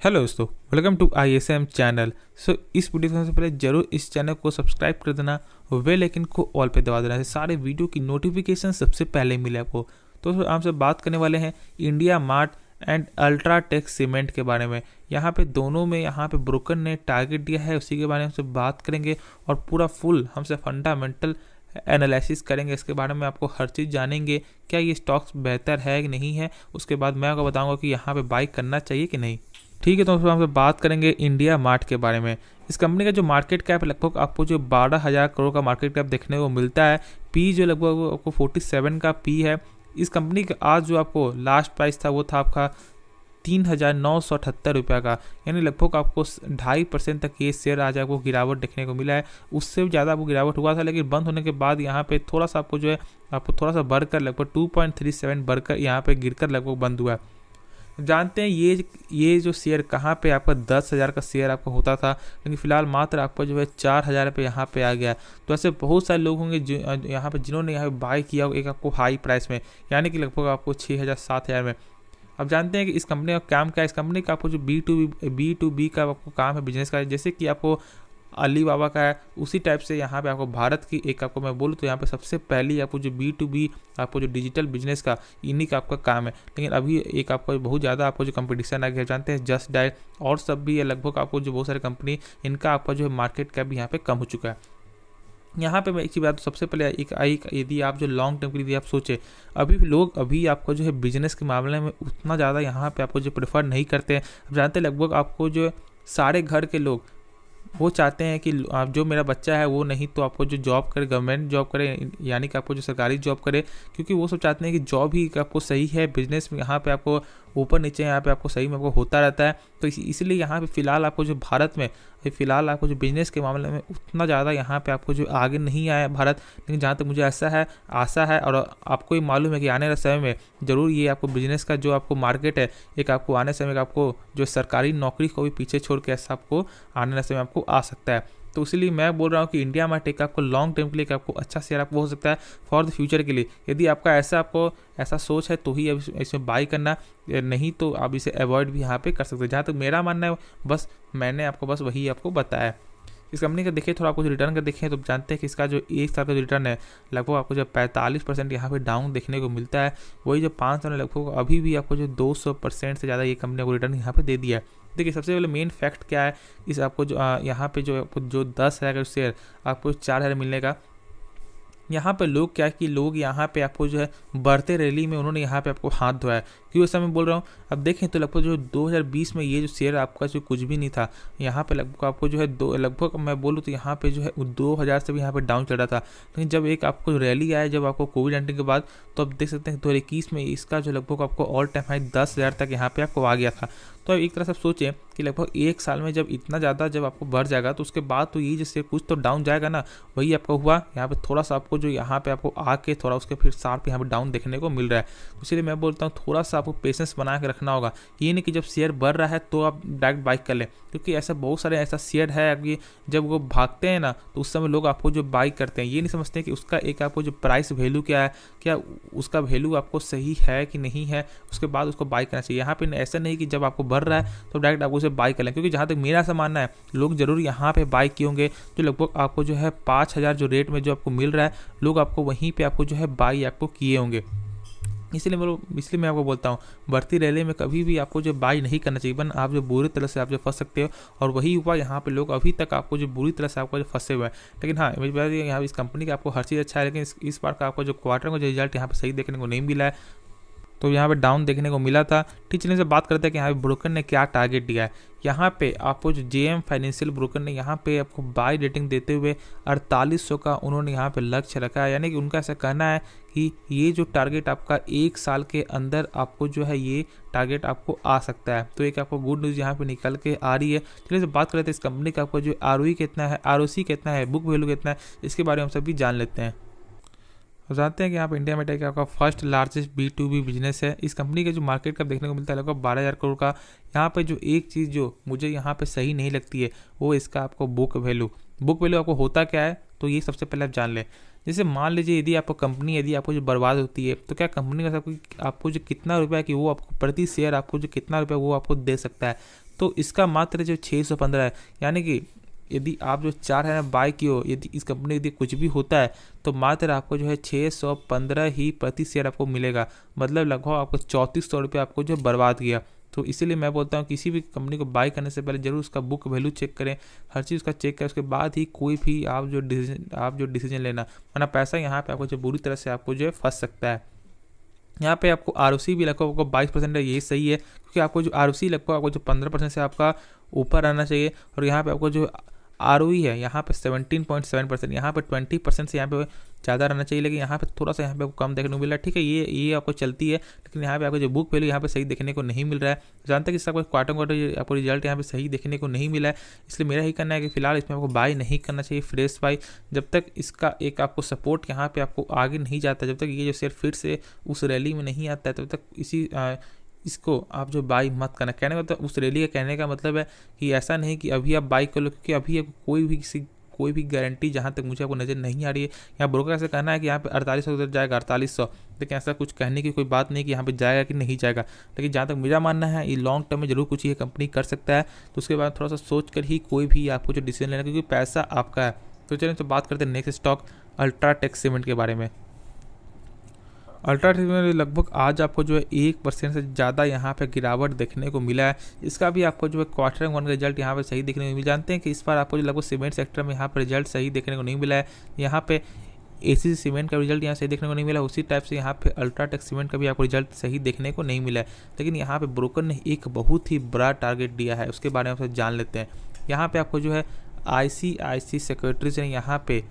Hello दोस्तों, welcome to ISM channel. इस video से पहले जरूर इस चैनल को सब्सक्राइब कर देना, बेल आइकन को ऑल पे दबा देना, सारे वीडियो की नोटिफिकेशन सबसे पहले मिले आपको। तो आपसे बात करने वाले हैं India mart and UltraTech cement के बारे में। यहाँ पे दोनों में यहाँ पे ब्रोकर ने टारगेट दिया है, उसी के बारे में हमसे बात करेंगे और पूरा फुल हमसे फंडामेंटल एनालिसिस करेंगे। इसके बारे में आपको हर चीज़ जानेंगे, क्या ये स्टॉक्स बेहतर है कि नहीं है। उसके बाद मैं आपको बताऊंगा कि यहाँ पे बाई करना चाहिए कि नहीं। ठीक है, तो हम बात करेंगे इंडिया मार्ट के बारे में। इस कंपनी का जो मार्केट कैप लगभग आपको जो 12,000 करोड़ का मार्केट कैप देखने को मिलता है। पी जो लगभग आपको 47 का पी है। इस कंपनी का आज जो आपको लास्ट प्राइस था वो था आपका 3,978 रुपये का, यानी लगभग आपको 2.5% तक ये शेयर आज आपको गिरावट देखने को मिला है। उससे भी ज़्यादा आपको गिरावट हुआ था, लेकिन बंद होने के बाद यहाँ पे थोड़ा सा आपको जो है आपको थोड़ा सा बढ़कर लगभग 2.37 बढ़कर यहाँ पे गिरकर लगभग बंद हुआ है। जानते हैं ये जो शेयर कहाँ पे आपका 10,000 का शेयर आपका होता था, लेकिन फिलहाल मात्र आपका जो है 4,000 पे यहाँ पे आ गया। तो ऐसे बहुत सारे लोग होंगे जो यहाँ पे जिन्होंने यहाँ पे बाय किया एक आपको हाई प्राइस में, यानी कि लगभग आपको 6,000 7,000 में। अब जानते हैं कि इस कंपनी का काम क्या है। इस कंपनी का आपको जो B2B का आपको काम है, बिजनेस का है, जैसे कि आपको अली बाबा का है, उसी टाइप से यहाँ पे आपको भारत की एक आपको मैं बोलूँ तो यहाँ पे सबसे पहली आपको जो B2B आपको जो डिजिटल बिजनेस का इन्हीं का आपका काम है। लेकिन अभी एक आपको बहुत ज़्यादा आपको जो कंपटीशन आ गया, जानते हैं जस्ट डायल और सब भी है, लगभग आपको जो बहुत सारे कंपनी इनका आपका जो है मार्केट कैप भी यहाँ पे कम हो चुका है। यहाँ पे मैं एक ही बात, सबसे पहले एक यदि आप जो लॉन्ग टर्म के लिए आप सोचे, अभी आपको जो है बिजनेस के मामले में उतना ज़्यादा यहाँ पे आपको जो प्रेफर नहीं करते हैं। अब जानते हैं लगभग आपको जो सारे घर के लोग वो चाहते हैं कि आप जो मेरा बच्चा है वो नहीं तो आपको जो जॉब करे, गवर्नमेंट जॉब करे, यानी कि आपको जो सरकारी जॉब करे, क्योंकि वो सब चाहते हैं कि जॉब ही आपको सही है। बिजनेस में यहाँ पे आपको ऊपर नीचे यहाँ पे आपको सही में आपको होता रहता है। तो इसलिए यहाँ पे फिलहाल आपको जो भारत में फिलहाल आपको जो बिजनेस के मामले में उतना ज़्यादा यहाँ पे आपको जो आगे नहीं आया भारत। लेकिन जहाँ तक मुझे ऐसा आशा है और आपको ये मालूम है कि आने वाले समय में ज़रूर ये आपको बिजनेस का जो आपको मार्केट है, एक आपको आने समय में आपको जो सरकारी नौकरी को भी पीछे छोड़ के ऐसा आपको आने वाले समय में आपको आ सकता है। तो इसलिए मैं बोल रहा हूँ कि इंडिया मार्ट एक आपको लॉन्ग टर्म के लिए आपको अच्छा शेयर आपको हो सकता है फॉर द फ्यूचर के लिए। यदि आपका ऐसा सोच है तो ही अब इसमें बाई करना, नहीं तो आप इसे अवॉइड भी यहाँ पे कर सकते हैं। जहाँ तक मेरा मानना है बस मैंने आपको बस वही आपको बताया। इस कंपनी का देखिए थोड़ा आपको जो रिटर्न का देखें तो जानते हैं कि इसका जो एक साल का जो रिटर्न है लगभग आपको जो 45% यहाँ पे डाउन देखने को मिलता है। वही जो 5 साल में लगभग अभी भी आपको जो 200% से ज़्यादा ये कंपनी को रिटर्न यहाँ पे दे दिया है। देखिए सबसे पहले मेन फैक्ट क्या है, इस आपको जो यहाँ पे जो 10,000 का शेयर आपको 4,000 मिलने का। यहाँ पे लोग क्या है कि लोग यहाँ पे आपको जो है बढ़ते रैली में उन्होंने यहाँ पे आपको हाथ धोया है। क्यों ऐसा मैं बोल रहा हूँ, अब देखें तो लगभग जो 2020 में ये जो शेयर आपका जो कुछ भी नहीं था, यहाँ पे लगभग आपको जो है लगभग मैं बोलूँ तो यहाँ पे जो है 2,000 से भी यहाँ पे डाउन चल रहा था। लेकिन जब एक आपको रैली आया, जब आपको कोविड-19 के बाद, तो आप देख सकते हैं 2021 में इसका जो लगभग आपको ऑल टाइम हाई 10,000 तक यहाँ पे आपको आ गया था। तो एक तरह से सोचें कि लगभग एक साल में जब इतना ज़्यादा जब आपको बढ़ जाएगा तो उसके बाद तो ये जैसे कुछ तो डाउन जाएगा ना, वही आपका हुआ। यहाँ पे थोड़ा सा आपको जो यहाँ पे आपको आके थोड़ा उसके फिर शार्प यहाँ पे डाउन देखने को मिल रहा है। तो इसलिए मैं बोलता हूँ थोड़ा सा आपको पेशेंस बना के रखना होगा। ये नहीं कि जब शेयर बढ़ रहा है तो आप डायरेक्ट बाई कर लें, क्योंकि ऐसा बहुत सारे ऐसा शेयर है आपकी जब वो भागते हैं ना तो उस समय लोग आपको जो बाई करते हैं ये नहीं समझते कि उसका एक आपको जो प्राइस वैल्यू क्या है, क्या उसका वैल्यू आपको सही है कि नहीं है, उसके बाद उसको बाई करना चाहिए। यहाँ पे ऐसा नहीं कि जब आपको बढ़ रहा है तो डायरेक्ट आपको उसे बाई कर लें, क्योंकि जहाँ तक मेरा ऐसा मानना है लोग जरूर यहाँ पे बाई किए होंगे जो लगभग आपको जो है 5,000 जो रेट में जो आपको मिल रहा है, लोग आपको वहीं पे आपको जो है बाई आपको किए होंगे। इसलिए मैं आपको बोलता हूँ बढ़ती रैली में कभी भी आपको जो बाई नहीं करना चाहिए, वरना आप जो बुरी तरह से आप जो फंस सकते हो। और वही हुआ यहाँ पे लोग अभी तक आपको जो बुरी तरह से आपको जो फंसे हुए हैं। लेकिन हाँ, मेरी बात यहाँ इस कंपनी का आपको हर चीज़ अच्छा है, लेकिन इस बार का आपको जो क्वार्टर का जो रिजल्ट यहाँ पे सही देखने को नहीं मिला है, तो यहाँ पे डाउन देखने को मिला था। ठीक, चलिए से बात करते हैं कि यहाँ पे ब्रोकर ने क्या टारगेट दिया है। यहाँ पे आपको जो JM फाइनेंशियल ब्रोकर ने यहाँ पे आपको बाय रेटिंग देते हुए 4800 का उन्होंने यहाँ पे लक्ष्य रखा है। यानी कि उनका ऐसा कहना है कि ये जो टारगेट आपका एक साल के अंदर आपको जो है ये टारगेट आपको आ सकता है। तो एक आपको गुड न्यूज़ यहाँ पे निकल के आ रही है। चलिए से बात करते हैं इस कंपनी का आपको जो ROE कितना है, ROC कितना है, बुक वैल्यू कितना है, इसके बारे में हम सभी जान लेते हैं। तो जानते हैं कि यहाँ पे इंडिया में टेक आपका फर्स्ट लार्जेस्ट B2B बिजनेस है। इस कंपनी के जो मार्केट कैप देखने को मिलता है लगभग 12,000 करोड़ का। यहाँ पे जो एक चीज़ जो मुझे यहाँ पे सही नहीं लगती है वो इसका आपको बुक वैल्यू आपको होता क्या है, तो ये सबसे पहले आप जान लें। जैसे मान लीजिए यदि आपको कंपनी यदि आपको जो बर्बाद होती है तो क्या कंपनी का आपको जो कितना रुपया कि वो आपको प्रति शेयर आपको जो कितना रुपया वो आपको दे सकता है, तो इसका मात्र जो 615 है, यानी कि यदि आप जो 4000 बाई की हो, यदि इस कंपनी यदि कुछ भी होता है तो मात्र आपको जो है 615 ही प्रति शेयर आपको मिलेगा, मतलब लगभग आपको 3400 रुपये आपको जो बर्बाद किया। तो इसीलिए मैं बोलता हूँ किसी भी कंपनी को बाई करने से पहले जरूर उसका बुक वैल्यू चेक करें, हर चीज़ का चेक करें, उसके बाद ही कोई भी आप जो डिसीजन लेना, वरना पैसा यहाँ पे आपको जो बुरी तरह से आपको जो है फंस सकता है। यहाँ पे आपको ROC भी लगभग आपको 22% है, ये सही है, क्योंकि आपको जो ROC लगभग आपको जो 15% से आपका ऊपर आना चाहिए, और यहाँ पे आपको जो ROE है यहाँ पे 17.7%, यहाँ पे 20% से यहाँ पे ज़्यादा रहना चाहिए, लेकिन यहाँ पे थोड़ा सा यहाँ पे कम देखने को मिल रहा है। ठीक है, ये आपको चलती है, लेकिन यहाँ पे आपको जो बुक वैल्यू यहाँ पे सही देखने को नहीं मिल रहा है। जानते हैं कि इसका क्वार्टर आपको रिजल्ट यहाँ पे सही देखने को नहीं मिला है, इसलिए मेरा ही कहना है कि फिलहाल इसमें आपको बाई नहीं करना चाहिए फ्रेश बाई, जब तक इसका एक आपको सपोर्ट यहाँ पे आपको आगे नहीं जाता, जब तक ये जो शेयर फिर से उस रैली में नहीं आता है, तब तक इसको आप जो बाई मत करना। कहने का मतलब उस रैली का कहने का मतलब है कि ऐसा नहीं कि अभी आप बाई कर लो, क्योंकि अभी कोई भी गारंटी जहाँ तक मुझे आपको नज़र नहीं आ रही है। यहाँ ब्रोकर ऐसा कहना है कि यहाँ पे 4800 उधर जाएगा 4800, लेकिन ऐसा कुछ कहने की कोई बात नहीं कि यहाँ पे जाएगा कि नहीं जाएगा, लेकिन जहाँ तक मेरा मानना है ये लॉन्ग टर्म में जरूर कुछ ये कंपनी कर सकता है। तो उसके बाद थोड़ा सा सोच कर ही कोई भी आपको जो डिसीजन लेना, क्योंकि पैसा आपका है। तो चलिए तो बात करते हैं नेक्स्ट स्टॉक अल्ट्राटेक सीमेंट के बारे में। अल्ट्राटेक में लगभग आज आपको जो है 1% से ज़्यादा यहाँ पे गिरावट देखने को मिला है। इसका भी आपको जो है क्वार्टर 1 का रिजल्ट यहाँ पे सही देखने को मिल, जानते हैं कि इस बार आपको जो लगभग सीमेंट सेक्टर में यहाँ पर रिजल्ट सही देखने को नहीं मिला है। यहाँ पे ACC सीमेंट का रिजल्ट यहाँ सही देखने को नहीं मिला, उसी टाइप से यहाँ पे अल्ट्राटेक सीमेंट का भी आपको रिजल्ट सही देखने को नहीं मिला है। लेकिन यहाँ पे ब्रोकर ने एक बहुत ही बड़ा टारगेट दिया है, उसके बारे में जान लेते हैं। यहाँ पे आपको जो है ICICI सिक्योरिटीज ने यहाँ पे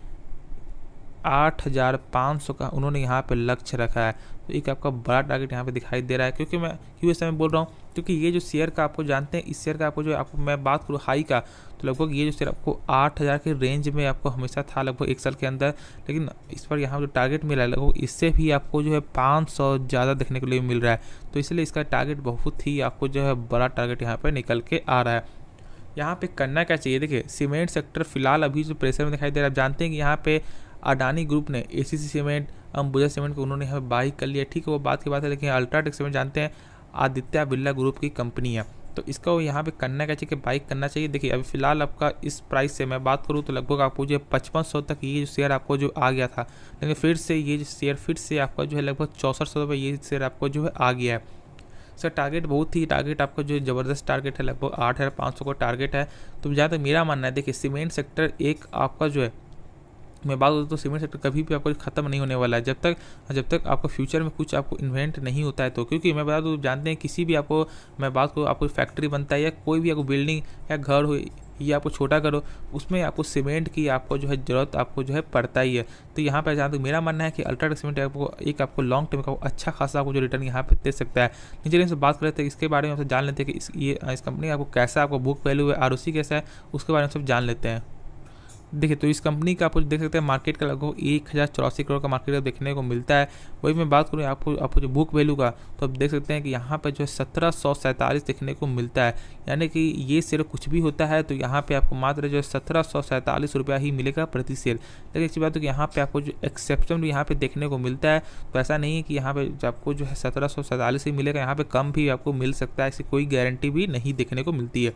8500 का उन्होंने यहाँ पे लक्ष्य रखा है, तो एक आपका बड़ा टारगेट यहाँ पे दिखाई दे रहा है। क्योंकि मैं क्यों ऐसा मैं बोल रहा हूँ, क्योंकि ये जो शेयर का आपको जानते हैं, इस शेयर का आपको जो आपको मैं बात करूँ हाई का, तो लगभग ये जो शेयर आपको 8000 के रेंज में आपको हमेशा था लगभग 1 साल के अंदर, लेकिन इस पर यहाँ जो टारगेट मिला है लगभग इससे भी आपको जो है 500 ज़्यादा देखने के लिए मिल रहा है। तो इसलिए इसका टारगेट बहुत ही आपको जो है बड़ा टारगेट यहाँ पर निकल के आ रहा है। यहाँ पे करना क्या चाहिए, देखिए सीमेंट सेक्टर फिलहाल अभी जो प्रेशर में दिखाई दे रहा है, आप जानते हैं कि यहाँ पे अडानी ग्रुप ने ACC सीमेंट, अंबुजा सीमेंट को उन्होंने यहाँ बाई कर लिया, ठीक है, वो बात की बात है। लेकिन अल्ट्राटेक सीमेंट जानते हैं आदित्य बिरला ग्रुप की कंपनी है, तो इसका वो यहाँ पे करना क्या चाहिए कि बाई करना चाहिए। देखिए अभी फिलहाल आपका इस प्राइस से मैं बात करूँ तो लगभग आपको जो 5500 तक ये जो शेयर आपको जो आ गया था, लेकिन फिर से ये जो शेयर फिर से आपका जो है लगभग 6400 रुपये ये शेयर आपको जो है आ गया है। इसका टारगेट बहुत ही टारगेट आपका जो ज़बरदस्त टारगेट है, लगभग 8500 का टारगेट है। तो जहाँ तक मेरा मानना है, देखिए सीमेंट सेक्टर एक आपका जो है, मैं बात करूँ तो सीमेंट सेक्टर कभी भी आपको ख़त्म नहीं होने वाला है जब तक आपको फ्यूचर में कुछ आपको इन्वेंट नहीं होता है। तो क्योंकि मैं बता दूँ, जानते हैं किसी भी आपको मैं बात करूँ आपको फैक्ट्री बनता है या कोई भी आपको बिल्डिंग या घर हो या आपको छोटा करो, उसमें आपको सीमेंट की आपको जो है ज़रूरत आपको जो है पड़ता ही है। तो यहाँ पर जहाँ तक मेरा मानना है कि अल्ट्राटेक सीमेंट आपको लॉन्ग टर्म का अच्छा खासा आपको जो रिटर्न यहाँ पे दे सकता है। नीचे से बात करते हैं इसके बारे में, जान लेते हैं कि इस कंपनी आपको कैसा आपको बुक वैल्यू है, ROC कैसा है, उसके बारे में सब जान लेते हैं। देखिए तो इस कंपनी का आप देख सकते हैं मार्केट का लगभग 1084 करोड़ का मार्केट देखने को मिलता है। वही मैं बात करूँ आपको जो बुक वैल्यू का, तो आप देख सकते हैं कि यहाँ पर जो है 1747 देखने को मिलता है, यानी कि ये शेयर कुछ भी होता है तो यहाँ पे आपको मात्र जो है 1747 रुपया ही मिलेगा प्रति शेयर। लेकिन अच्छी बात है कि यहाँ पे आपको जो एक्सेप्शन भी यहाँ पे देखने को मिलता है, तो ऐसा नहीं है कि यहाँ पे आपको जो है 1747 ही मिलेगा, यहाँ पे कम भी आपको मिल सकता है, ऐसी कोई गारंटी भी नहीं देखने को मिलती है।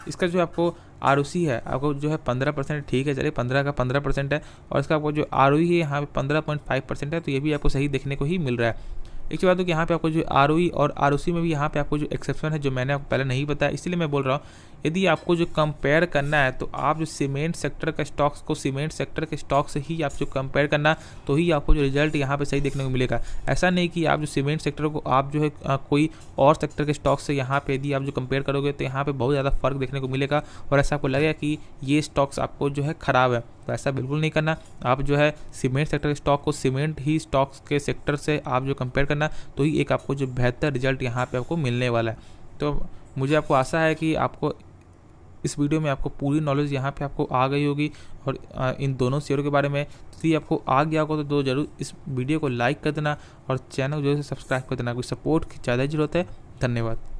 इसका जो आपको ROC है आपको जो है 15%, ठीक है चलिए 15 का 15% है, और इसका आपको जो ROE है यहाँ पे 15.5% है, तो ये भी आपको सही देखने को ही मिल रहा है। एक बात हो कि यहाँ पे आपको जो ROE और ROC में भी यहाँ पे आपको जो एक्सेप्शन है जो मैंने आपको पहले नहीं बताया, इसलिए मैं बोल रहा हूँ यदि आपको जो कंपेयर करना है तो आप जो सीमेंट सेक्टर का स्टॉक्स को सीमेंट सेक्टर के स्टॉक से ही आप जो कंपेयर करना, तो ही आपको जो रिजल्ट यहाँ पे सही देखने को मिलेगा। ऐसा नहीं कि आप जो सीमेंट सेक्टर को आप जो है कोई और सेक्टर के स्टॉक से यहाँ पे यदि आप जो कंपेयर करोगे तो यहाँ पे बहुत ज़्यादा फर्क देखने को मिलेगा, और ऐसा आपको लगेगा कि ये स्टॉक्स आपको जो है ख़राब है, तो ऐसा बिल्कुल नहीं करना। आप जो है सीमेंट सेक्टर के स्टॉक को सीमेंट ही स्टॉक्स के सेक्टर से आप जो कंपेयर करना, तो ही एक आपको जो बेहतर रिजल्ट यहाँ पे आपको मिलने वाला है। तो मुझे आपको आशा है कि आपको इस वीडियो में आपको पूरी नॉलेज यहाँ पे आपको आ गई होगी, और इन दोनों शेयरों के बारे में यदि आपको आ गया होगा तो ज़रूर इस वीडियो को लाइक कर देना और चैनल को जरूर से सब्सक्राइब कर देना। कोई सपोर्ट की ज़्यादा ज़रूरत है। धन्यवाद।